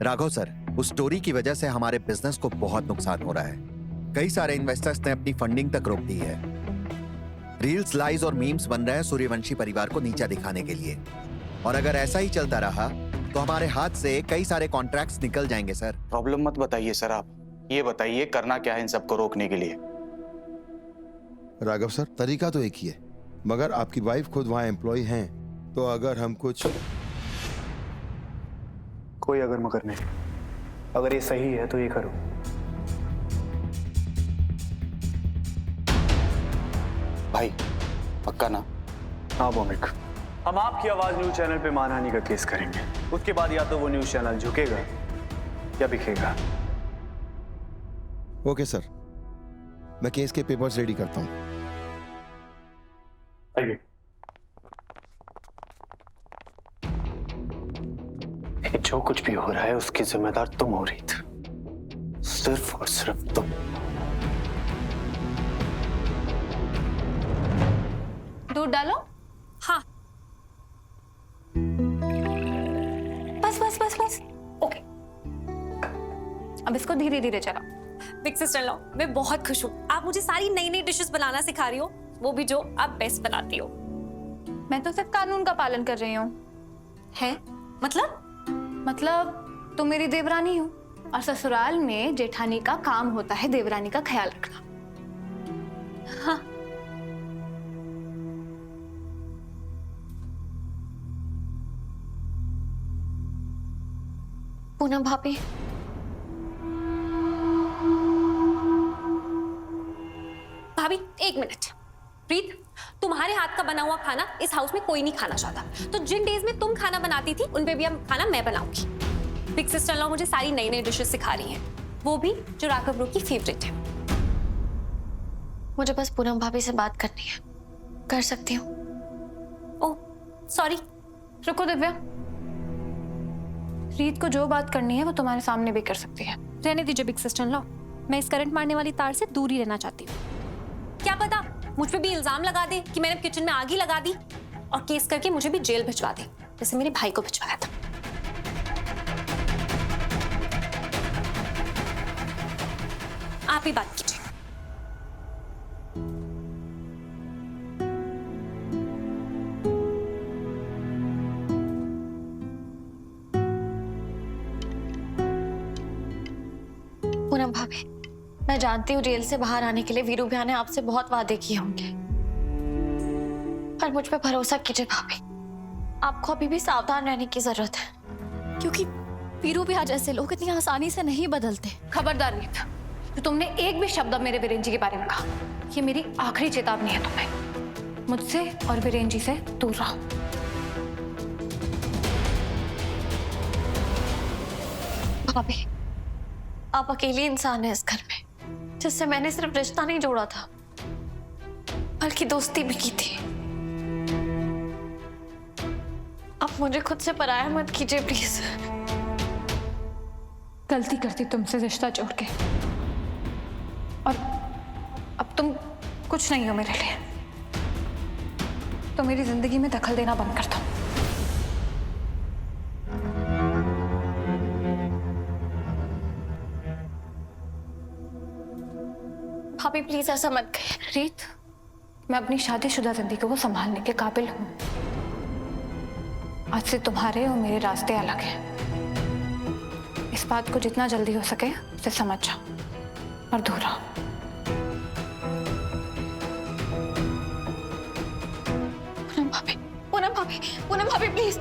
Raghav sir, उस story की वजह से हमारे बिजनेस को बहुत नुकसान हो रहा है। कई सारे इन्वेस्टर्स ने अपनी फंडिंग तक रोक दी है। रील्स, लाइज और मीम्स बन रहे हैं सूर्यवंशी परिवार को नीचा दिखाने के लिए। और अगर ऐसा ही चलता रहा तो हमारे हाथ से कई सारे कॉन्ट्रैक्ट्स निकल जाएंगे सर। प्रॉब्लम मत बताइए सर, आप ये बताइए करना क्या है इन सबको रोकने के लिए। राघव सर, तरीका तो एक ही है, मगर आपकी वाइफ खुद वहां एम्प्लॉय हैं, तो अगर हम कुछ कोई अगर मगर नहीं, अगर ये सही है तो ये करो। भाई पक्का ना? हाँ भौमिक, हम आपकी आवाज न्यूज चैनल पे मानहानि का केस करेंगे। उसके बाद या तो वो न्यूज चैनल झुकेगा या बिकेगा। ओके सर, मैं केस के पेपर्स रेडी करता हूँ। आइए। ये जो कुछ भी हो रहा है उसकी जिम्मेदार तुम हो रही थी, सिर्फ और सिर्फ तुम। दूध डालो। हाँ बस बस बस बस, ओके। अब इसको धीरे धीरे चलाओ। बिग सिस्टर लॉ, मैं बहुत खुश हूँ। आप मुझे सारी नई नई डिशेस बनाना सिखा रही हो, वो भी जो आप बेस्ट बनाती हो। मैं तो सिर्फ कानून का पालन कर रही हूँ। है मतलब? मतलब तुम मेरी देवरानी हो और ससुराल में जेठानी का काम होता है देवरानी का ख्याल रखना। हाँ। पूनम भाभी, भाभी एक मिनट। प्रीत, तुम्हारे हाथ का बना हुआ खाना इस हाउस में कोई नहीं खाना चाहता, तो जिन डेज में तुम खाना बनाती थी उन पे भी अब खाना मैं बनाऊंगी। बिग सिस्टर लॉ मुझे सारी नई नई डिशेस सिखा रही हैं, वो भी जो राघव ब्रो की फेवरेट है। मुझे बस पूनम भाभी से बात करनी है, कर सकती हूँ? Oh sorry. रुको दिव्या, रीत को जो बात करनी है वो तुम्हारे सामने भी कर सकती है। रहने दीजिए बिग सिस्टर लॉ, मैं इस करंट मारने वाली तार से दूर ही रहना चाहती हूँ। क्या पता मुझ पे भी इल्जाम लगा दे कि मैंने किचन में आग ही लगा दी और केस करके मुझे भी जेल भिजवा दे, जैसे मेरे भाई को भिजवाया था। आप ही बात कीजिए। पूनम भाभी, मैं जानती हूँ जेल से बाहर आने के लिए वीरू भैया ने आपसे बहुत वादे किए होंगे, पर मुझ पे भरोसा कीजिए भाभी, आपको अभी भी सावधान रहने की जरूरत है, क्योंकि वीरू भैया जैसे लोग इतनी आसानी से नहीं बदलते। खबरदार रीत, जो तुमने एक भी शब्द अब मेरे वीरेन जी के बारे में कहा, ये मेरी आखिरी चेतावनी है तुम्हें। मुझसे और वीरेन जी से दूर रहो। भाभी, आप अकेली इंसान हैं इस घर में, जिससे मैंने सिर्फ रिश्ता नहीं जोड़ा था बल्कि दोस्ती भी की थी। आप मुझे खुद से पराया मत कीजिए प्लीज। गलती करती तुमसे रिश्ता जोड़ के, और अब तुम कुछ नहीं हो मेरे लिए, तो मेरी जिंदगी में दखल देना बंद कर दो। भाभी प्लीज ऐसा मत कहिए। रीत, मैं अपनी शादीशुदा जिंदगी को संभालने के काबिल हूं। आज से तुम्हारे और मेरे रास्ते अलग हैं। इस बात को जितना जल्दी हो सके उसे समझ जाओ और दूर रहो। पूनम भाभी, पूनम भाभी, पूनम भाभी प्लीज।